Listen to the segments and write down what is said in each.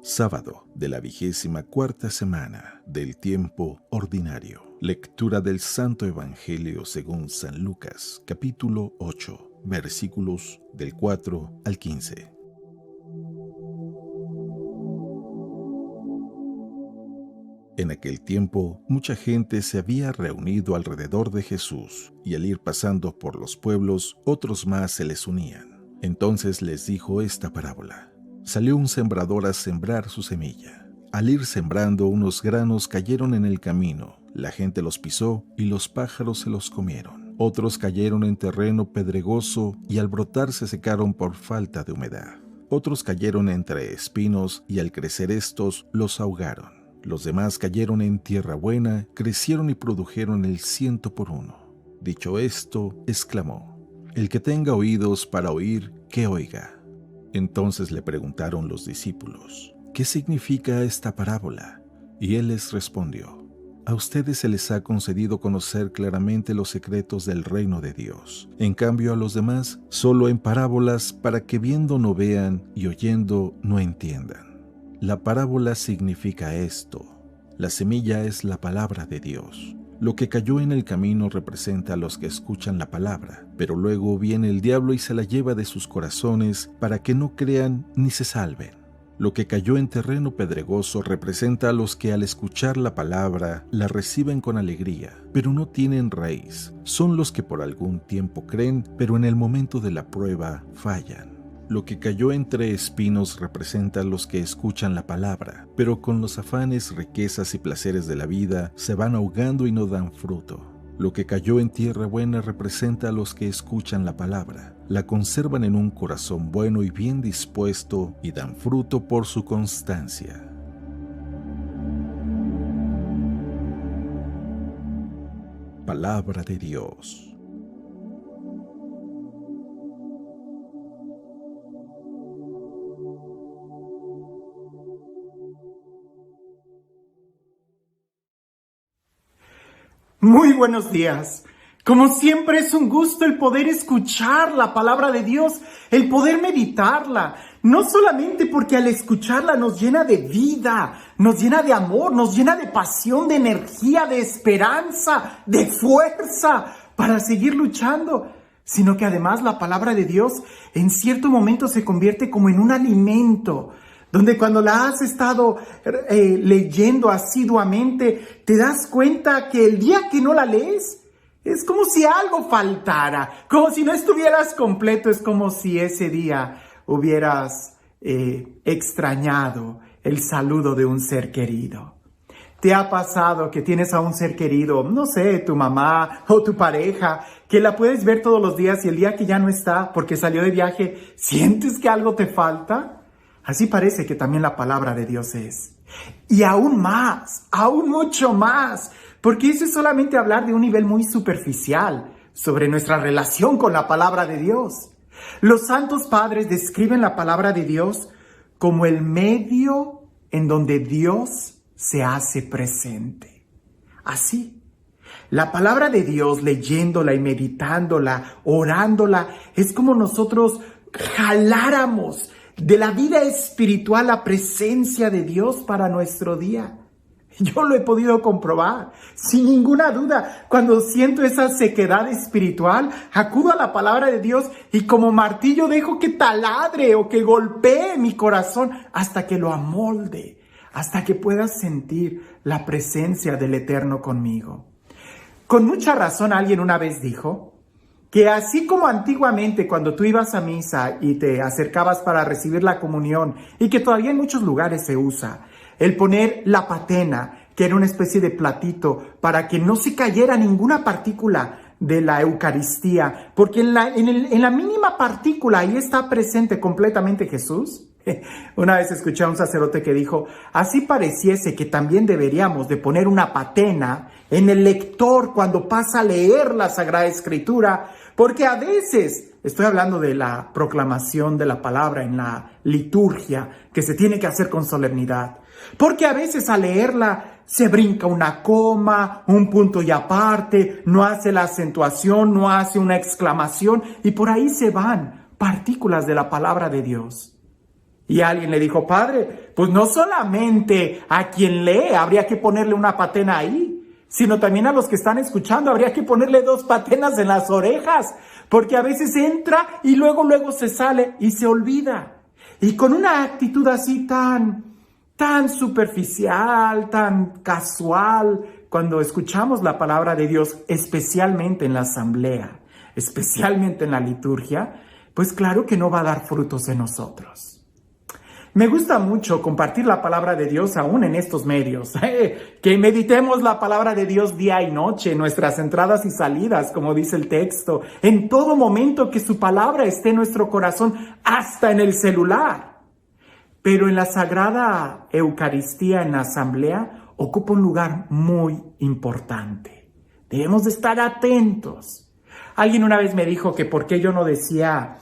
Sábado de la 24ª semana del tiempo ordinario. Lectura del Santo Evangelio según San Lucas, capítulo 8, versículos del 4 al 15. En aquel tiempo, mucha gente se había reunido alrededor de Jesús, y al ir pasando por los pueblos, otros más se les unían. Entonces les dijo esta parábola. Salió un sembrador a sembrar su semilla. Al ir sembrando, unos granos cayeron en el camino. La gente los pisó y los pájaros se los comieron. Otros cayeron en terreno pedregoso y al brotar se secaron por falta de humedad. Otros cayeron entre espinos y al crecer estos los ahogaron. Los demás cayeron en tierra buena, crecieron y produjeron el 100 por 1. Dicho esto, exclamó: El que tenga oídos para oír, que oiga. Entonces le preguntaron los discípulos: ¿Qué significa esta parábola? Y él les respondió: A ustedes se les ha concedido conocer claramente los secretos del reino de Dios. En cambio, a los demás, solo en parábolas, para que viendo no vean y oyendo no entiendan. La parábola significa esto: la semilla es la palabra de Dios. Lo que cayó en el camino representa a los que escuchan la palabra, pero luego viene el diablo y se la lleva de sus corazones para que no crean ni se salven. Lo que cayó en terreno pedregoso representa a los que al escuchar la palabra la reciben con alegría, pero no tienen raíz. Son los que por algún tiempo creen, pero en el momento de la prueba fallan. Lo que cayó entre espinos representa a los que escuchan la palabra, pero con los afanes, riquezas y placeres de la vida se van ahogando y no dan fruto. Lo que cayó en tierra buena representa a los que escuchan la palabra, la conservan en un corazón bueno y bien dispuesto y dan fruto por su constancia. Palabra de Dios. Muy buenos días. Como siempre es un gusto el poder escuchar la palabra de Dios, el poder meditarla, no solamente porque al escucharla nos llena de vida, nos llena de amor, nos llena de pasión, de energía, de esperanza, de fuerza para seguir luchando, sino que además la palabra de Dios en cierto momento se convierte como en un alimento, donde cuando la has estado leyendo asiduamente, te das cuenta que el día que no la lees, es como si algo faltara, como si no estuvieras completo, es como si ese día hubieras extrañado el saludo de un ser querido. ¿Te ha pasado que tienes a un ser querido, no sé, tu mamá o tu pareja, que la puedes ver todos los días y el día que ya no está porque salió de viaje, sientes que algo te falta? Así parece que también la palabra de Dios es. Y aún más, aún mucho más, porque eso es solamente hablar de un nivel muy superficial sobre nuestra relación con la palabra de Dios. Los santos padres describen la palabra de Dios como el medio en donde Dios se hace presente. Así, la palabra de Dios, leyéndola y meditándola, orándola, es como nosotros jaláramos de la vida espiritual la presencia de Dios para nuestro día. Yo lo he podido comprobar, sin ninguna duda. Cuando siento esa sequedad espiritual, acudo a la palabra de Dios y como martillo dejo que taladre o que golpee mi corazón hasta que lo amolde, hasta que pueda sentir la presencia del Eterno conmigo. Con mucha razón alguien una vez dijo que así como antiguamente cuando tú ibas a misa y te acercabas para recibir la comunión, y que todavía en muchos lugares se usa, el poner la patena, que era una especie de platito, para que no se cayera ninguna partícula de la Eucaristía, porque en la mínima partícula ahí está presente completamente Jesús. Una vez escuché a un sacerdote que dijo: así pareciese que también deberíamos de poner una patena en el lector cuando pasa a leer la Sagrada Escritura, porque a veces, estoy hablando de la proclamación de la palabra en la liturgia, que se tiene que hacer con solemnidad, porque a veces al leerla se brinca una coma, un punto y aparte, no hace la acentuación, no hace una exclamación, y por ahí se van partículas de la palabra de Dios. Y alguien le dijo, padre, pues no solamente a quien lee habría que ponerle una patena ahí, sino también a los que están escuchando habría que ponerle 2 patenas en las orejas, porque a veces entra y luego se sale y se olvida. Y con una actitud así tan superficial, tan casual, cuando escuchamos la palabra de Dios, especialmente en la asamblea, especialmente en la liturgia, pues claro que no va a dar frutos en nosotros. Me gusta mucho compartir la palabra de Dios aún en estos medios, que meditemos la palabra de Dios día y noche, en nuestras entradas y salidas, como dice el texto, en todo momento que su palabra esté en nuestro corazón, hasta en el celular. Pero en la Sagrada Eucaristía, en la asamblea, ocupa un lugar muy importante. Debemos de estar atentos. Alguien una vez me dijo que por qué yo no decía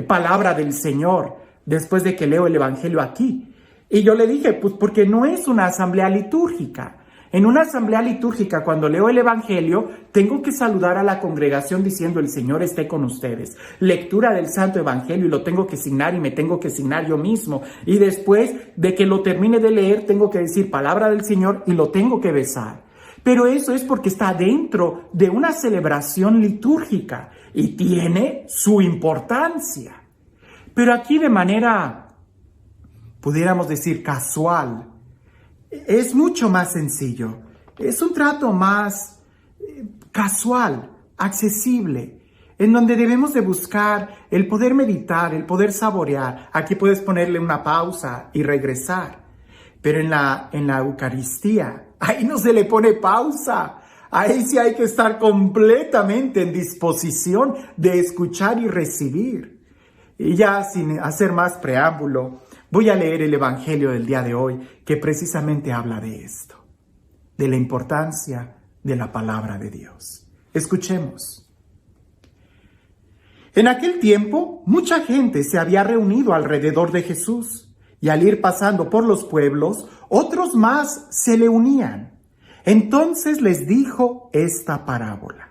palabra del Señor después de que leo el Evangelio aquí. Y yo le dije, pues porque no es una asamblea litúrgica. En una asamblea litúrgica, cuando leo el Evangelio, tengo que saludar a la congregación diciendo, el Señor esté con ustedes. Lectura del Santo Evangelio, y lo tengo que signar y me tengo que signar yo mismo. Y después de que lo termine de leer, tengo que decir palabra del Señor y lo tengo que besar. Pero eso es porque está dentro de una celebración litúrgica y tiene su importancia. Pero aquí de manera, pudiéramos decir, casual, es mucho más sencillo. Es un trato más casual, accesible, en donde debemos de buscar el poder meditar, el poder saborear. Aquí puedes ponerle una pausa y regresar. Pero en la Eucaristía, ahí no se le pone pausa. Ahí sí hay que estar completamente en disposición de escuchar y recibir. Y ya sin hacer más preámbulo, voy a leer el Evangelio del día de hoy, que precisamente habla de esto, de la importancia de la palabra de Dios. Escuchemos. En aquel tiempo, mucha gente se había reunido alrededor de Jesús, y al ir pasando por los pueblos, otros más se le unían. Entonces les dijo esta parábola.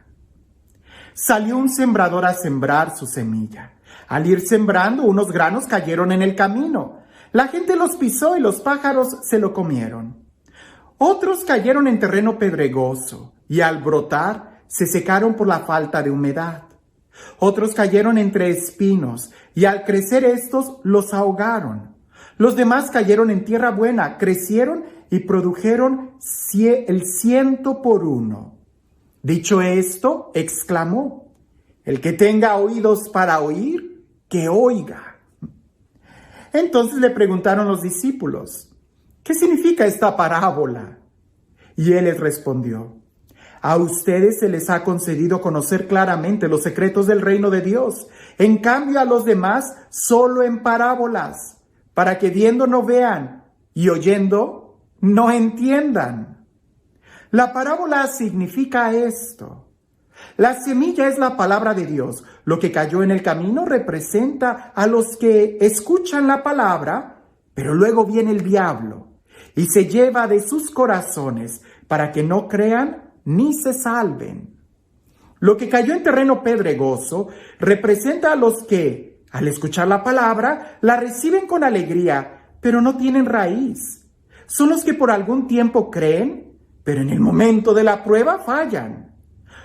Salió un sembrador a sembrar su semilla. Al ir sembrando, unos granos cayeron en el camino. La gente los pisó y los pájaros se lo comieron. Otros cayeron en terreno pedregoso y al brotar se secaron por la falta de humedad. Otros cayeron entre espinos y al crecer estos los ahogaron. Los demás cayeron en tierra buena, crecieron y produjeron el 100 por 1. Dicho esto, exclamó: el que tenga oídos para oír, que oiga. Entonces le preguntaron los discípulos, ¿qué significa esta parábola? Y él les respondió, a ustedes se les ha concedido conocer claramente los secretos del reino de Dios. En cambio a los demás solo en parábolas, para que viendo no vean y oyendo no entiendan. La parábola significa esto. La semilla es la palabra de Dios. Lo que cayó en el camino representa a los que escuchan la palabra, pero luego viene el diablo y se lleva de sus corazones para que no crean ni se salven. Lo que cayó en terreno pedregoso representa a los que, al escuchar la palabra, la reciben con alegría, pero no tienen raíz. Son los que por algún tiempo creen, pero en el momento de la prueba fallan.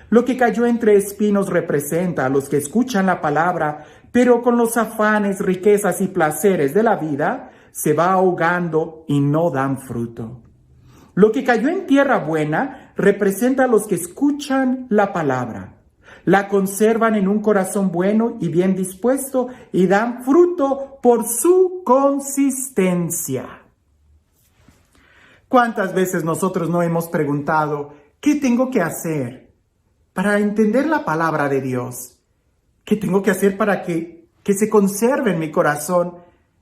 Lo que cayó entre espinos representa a los que escuchan la palabra, pero con los afanes, riquezas y placeres de la vida, se va ahogando y no dan fruto. Lo que cayó en tierra buena representa a los que escuchan la palabra, la conservan en un corazón bueno y bien dispuesto y dan fruto por su consistencia. ¿Cuántas veces nosotros no hemos preguntado, ¿qué tengo que hacer para entender la palabra de Dios? ¿Qué tengo que hacer para que se conserve en mi corazón?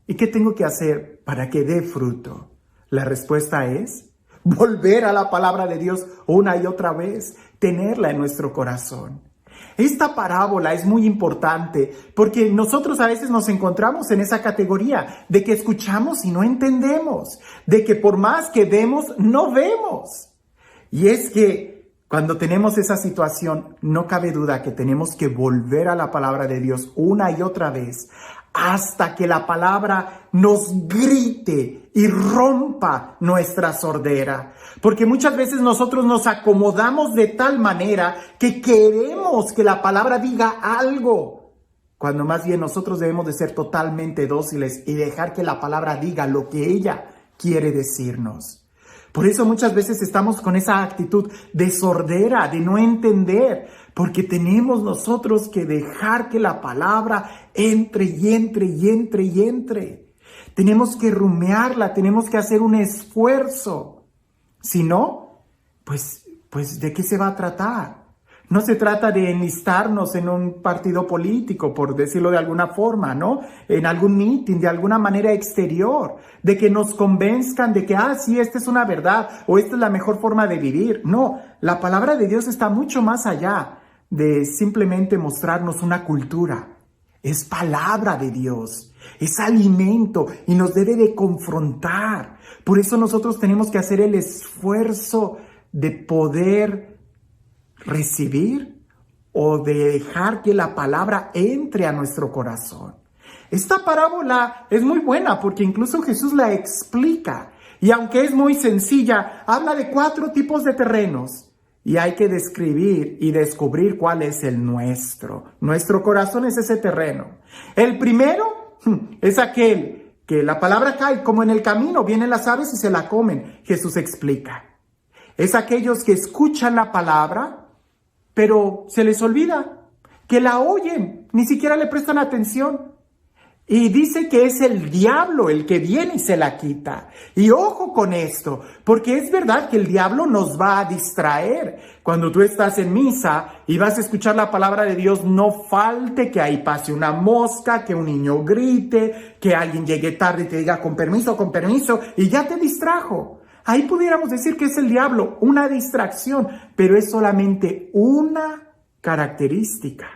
¿Y qué tengo que hacer para que dé fruto? La respuesta es volver a la palabra de Dios una y otra vez, tenerla en nuestro corazón. Esta parábola es muy importante porque nosotros a veces nos encontramos en esa categoría de que escuchamos y no entendemos, de que por más que vemos, no vemos. Y es que Cuando tenemos esa situación, no cabe duda que tenemos que volver a la palabra de Dios una y otra vez hasta que la palabra nos grite y rompa nuestra sordera. Porque muchas veces nosotros nos acomodamos de tal manera que queremos que la palabra diga algo, cuando más bien nosotros debemos de ser totalmente dóciles y dejar que la palabra diga lo que ella quiere decirnos. Por eso muchas veces estamos con esa actitud de sordera, de no entender, porque tenemos nosotros que dejar que la palabra entre y entre y entre y entre. Tenemos que rumiarla, tenemos que hacer un esfuerzo. Si no, pues ¿de qué se va a tratar? No se trata de enlistarnos en un partido político, por decirlo de alguna forma, ¿no? En algún meeting, de alguna manera exterior, de que nos convenzcan de que, sí, esta es una verdad o esta es la mejor forma de vivir. No, la palabra de Dios está mucho más allá de simplemente mostrarnos una cultura. Es palabra de Dios, es alimento y nos debe de confrontar. Por eso nosotros tenemos que hacer el esfuerzo de poder recibir o de dejar que la palabra entre a nuestro corazón. Esta parábola es muy buena porque incluso Jesús la explica, y aunque es muy sencilla, habla de 4 tipos de terrenos y hay que describir y descubrir cuál es el nuestro. Nuestro corazón es ese terreno. El primero es aquel que la palabra cae como en el camino, vienen las aves y se la comen. Jesús explica. Es aquellos que escuchan la palabra, pero se les olvida, que la oyen, ni siquiera le prestan atención. Y dice que es el diablo el que viene y se la quita. Y ojo con esto, porque es verdad que el diablo nos va a distraer. Cuando tú estás en misa y vas a escuchar la palabra de Dios, no falte que ahí pase una mosca, que un niño grite, que alguien llegue tarde y te diga con permiso, y ya te distrajo. Ahí pudiéramos decir que es el diablo, una distracción, pero es solamente una característica.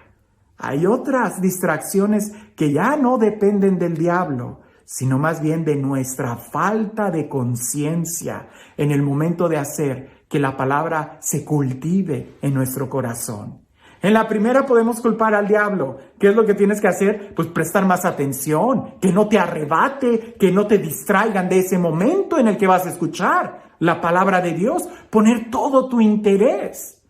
Hay otras distracciones que ya no dependen del diablo, sino más bien de nuestra falta de conciencia en el momento de hacer que la palabra se cultive en nuestro corazón. En la primera podemos culpar al diablo. ¿Qué es lo que tienes que hacer? Pues prestar más atención, que no te arrebate, que no te distraigan de ese momento en el que vas a escuchar la palabra de Dios, poner todo tu interés.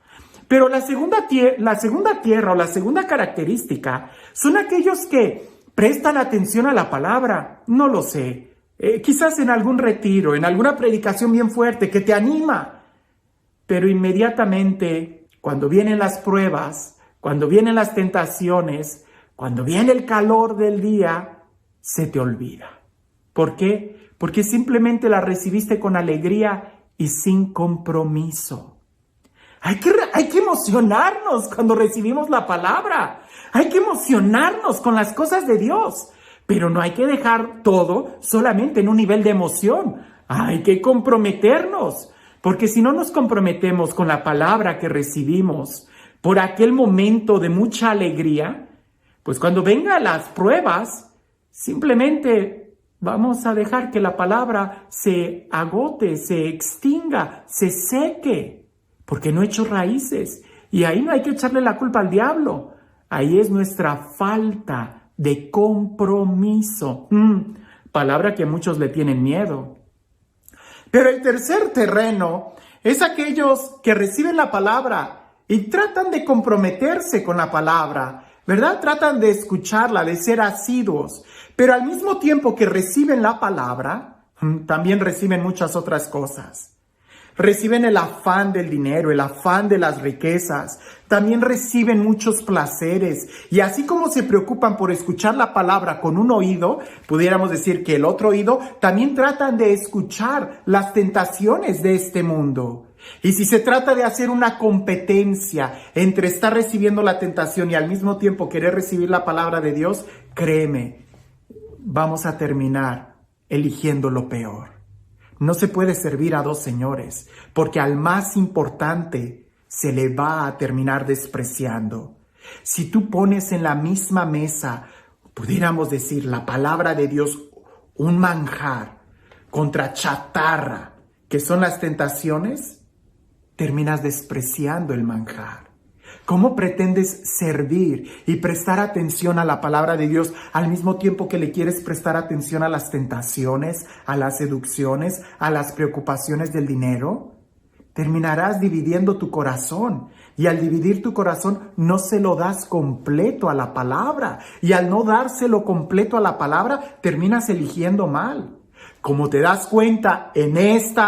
Pero la segunda tierra o la segunda característica son aquellos que prestan atención a la palabra, no lo sé, quizás en algún retiro, en alguna predicación bien fuerte que te anima, pero inmediatamente cuando vienen las pruebas, cuando vienen las tentaciones, cuando viene el calor del día, se te olvida. ¿Por qué? Porque simplemente la recibiste con alegría y sin compromiso. Hay que emocionarnos cuando recibimos la palabra. Hay que emocionarnos con las cosas de Dios. Pero no hay que dejar todo solamente en un nivel de emoción. Hay que comprometernos. Porque si no nos comprometemos con la palabra que recibimos por aquel momento de mucha alegría, pues cuando vengan las pruebas, simplemente vamos a dejar que la palabra se agote, se extinga, se seque, porque no ha hecho raíces. Y ahí no hay que echarle la culpa al diablo. Ahí es nuestra falta de compromiso. Palabra que muchos le tienen miedo. Pero el tercer terreno es aquellos que reciben la palabra y tratan de comprometerse con la palabra, ¿verdad? Tratan de escucharla, de ser asiduos, pero al mismo tiempo que reciben la palabra, también reciben muchas otras cosas. Reciben el afán del dinero, el afán de las riquezas. También reciben muchos placeres. Y así como se preocupan por escuchar la palabra con un oído, pudiéramos decir que el otro oído, también tratan de escuchar las tentaciones de este mundo. Y si se trata de hacer una competencia entre estar recibiendo la tentación y al mismo tiempo querer recibir la palabra de Dios, créeme, vamos a terminar eligiendo lo peor. No se puede servir a dos señores, porque al más importante se le va a terminar despreciando. Si tú pones en la misma mesa, pudiéramos decir, la palabra de Dios, un manjar, contra chatarra, que son las tentaciones, terminas despreciando el manjar. ¿Cómo pretendes servir y prestar atención a la palabra de Dios al mismo tiempo que le quieres prestar atención a las tentaciones, a las seducciones, a las preocupaciones del dinero? Terminarás dividiendo tu corazón, y al dividir tu corazón no se lo das completo a la palabra, y al no dárselo completo a la palabra terminas eligiendo mal. Como te das cuenta, en este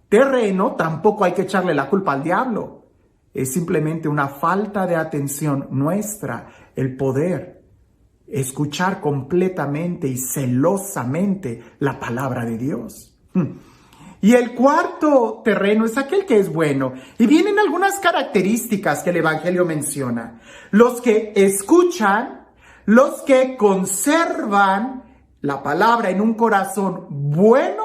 terreno tampoco hay que echarle la culpa al diablo. Es simplemente una falta de atención nuestra el poder escuchar completamente y celosamente la palabra de Dios. Y el cuarto terreno es aquel que es bueno. Y vienen algunas características que el Evangelio menciona. Los que escuchan, los que conservan la palabra en un corazón bueno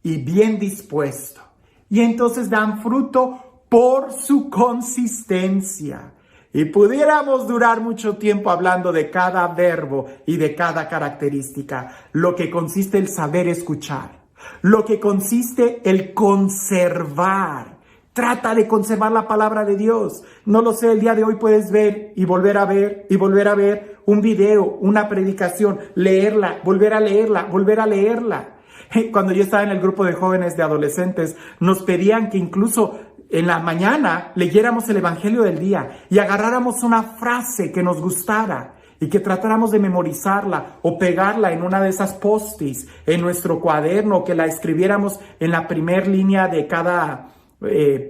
y bien dispuesto. Y entonces dan fruto por su consistencia. Y pudiéramos durar mucho tiempo hablando de cada verbo y de cada característica. Lo que consiste el saber escuchar. Lo que consiste el conservar. Trata de conservar la palabra de Dios. No lo sé, el día de hoy puedes ver y volver a ver y volver a ver un video, una predicación, leerla, volver a leerla, volver a leerla. Cuando yo estaba en el grupo de jóvenes de adolescentes, nos pedían que incluso en la mañana leyéramos el Evangelio del día y agarráramos una frase que nos gustara y que tratáramos de memorizarla o pegarla en una de esas post-its en nuestro cuaderno, que la escribiéramos en la primer línea de cada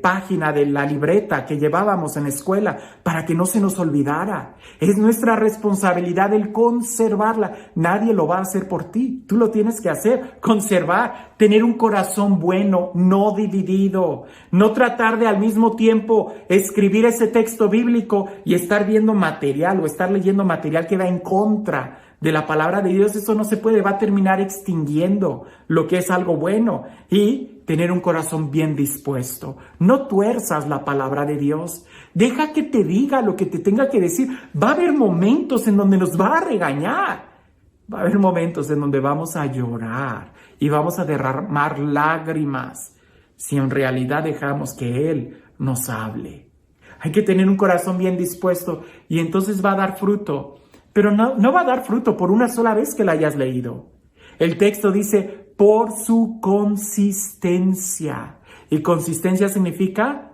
página de la libreta que llevábamos en la escuela para que no se nos olvidara. Es nuestra responsabilidad el conservarla. Nadie lo va a hacer por ti. Tú lo tienes que hacer. Conservar, tener un corazón bueno, no dividido. No tratar de al mismo tiempo escribir ese texto bíblico y estar viendo material o estar leyendo material que va en contra de la palabra de Dios. Eso no se puede, va a terminar extinguiendo lo que es algo bueno. Y tener un corazón bien dispuesto. No tuerzas la palabra de Dios. Deja que te diga lo que te tenga que decir. Va a haber momentos en donde nos va a regañar. Va a haber momentos en donde vamos a llorar y vamos a derramar lágrimas si en realidad dejamos que Él nos hable. Hay que tener un corazón bien dispuesto y entonces va a dar fruto. Pero no va a dar fruto por una sola vez que la hayas leído. El texto dice, por su consistencia. Y consistencia significa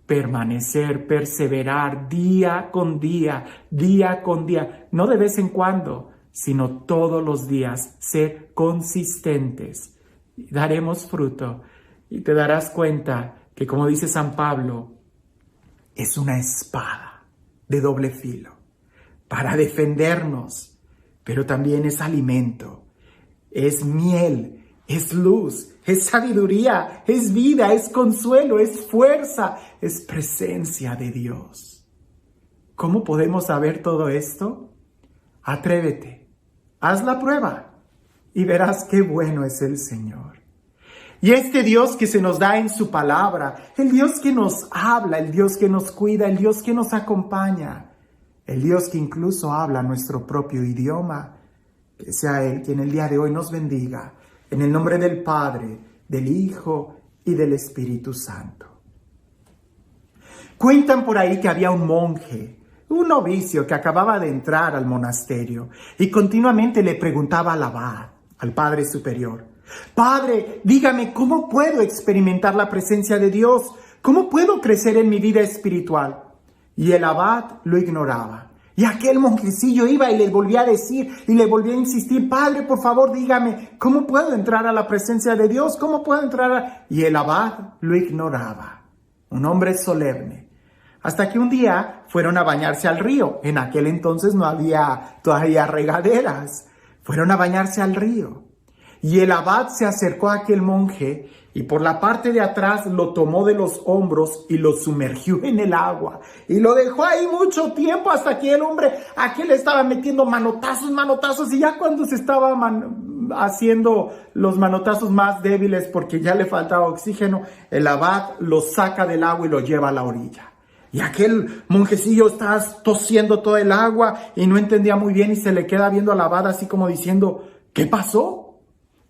permanecer, perseverar día con día, día con día. No de vez en cuando, sino todos los días. Ser consistentes. Daremos fruto. Y te darás cuenta que, como dice San Pablo, es una espada de doble filo para defendernos, pero también es alimento. Es miel, es luz, es sabiduría, es vida, es consuelo, es fuerza, es presencia de Dios. ¿Cómo podemos saber todo esto? Atrévete, haz la prueba y verás qué bueno es el Señor. Y este Dios que se nos da en su palabra, el Dios que nos habla, el Dios que nos cuida, el Dios que nos acompaña, el Dios que incluso habla nuestro propio idioma, que sea Él quien el día de hoy nos bendiga, en el nombre del Padre, del Hijo y del Espíritu Santo. Cuentan por ahí que había un monje, un novicio que acababa de entrar al monasterio y continuamente le preguntaba al abad, al Padre Superior: Padre, dígame, ¿cómo puedo experimentar la presencia de Dios? ¿Cómo puedo crecer en mi vida espiritual? Y el abad lo ignoraba. Y aquel monjecillo iba y le volvía a decir y le volvía a insistir: Padre, por favor, dígame, ¿cómo puedo entrar a la presencia de Dios? ¿Cómo puedo entrar Y el abad lo ignoraba. Un hombre solemne. Hasta que un día fueron a bañarse al río. En aquel entonces no había todavía regaderas. Fueron a bañarse al río. Y el abad se acercó a aquel monje y por la parte de atrás lo tomó de los hombros y lo sumergió en el agua. Y lo dejó ahí mucho tiempo hasta que el hombre, aquí le estaba metiendo manotazos. Y ya cuando se estaba haciendo los manotazos más débiles porque ya le faltaba oxígeno, el abad lo saca del agua y lo lleva a la orilla. Y aquel monjecillo estaba tosiendo todo el agua y no entendía muy bien y se le queda viendo al abad así como diciendo: ¿qué pasó?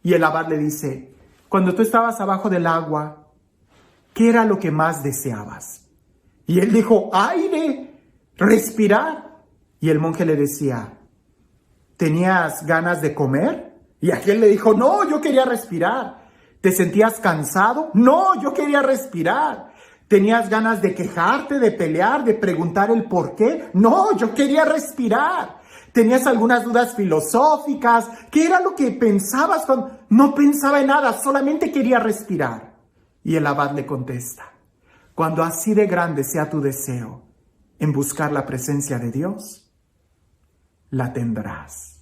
Y el abad le dice: cuando tú estabas abajo del agua, ¿qué era lo que más deseabas? Y él dijo, aire, respirar. Y el monje le decía, ¿tenías ganas de comer? Y aquel le dijo, no, yo quería respirar. ¿Te sentías cansado? No, yo quería respirar. ¿Tenías ganas de quejarte, de pelear, de preguntar el por qué? No, yo quería respirar. ¿Tenías algunas dudas filosóficas? ¿Qué era lo que pensabas cuando...? No pensaba en nada, solamente quería respirar. Y el abad le contesta, cuando así de grande sea tu deseo en buscar la presencia de Dios, la tendrás.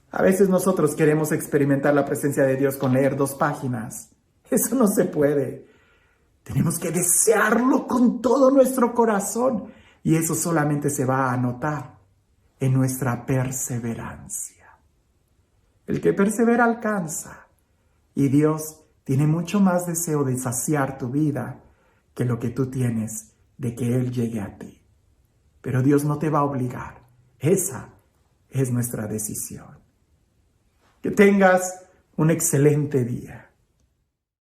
A veces nosotros queremos experimentar la presencia de Dios con leer 2 páginas. Eso no se puede. Tenemos que desearlo con todo nuestro corazón y eso solamente se va a notar en nuestra perseverancia. El que persevera alcanza y Dios tiene mucho más deseo de saciar tu vida que lo que tú tienes de que Él llegue a ti. Pero Dios no te va a obligar. Esa es nuestra decisión. Que tengas un excelente día.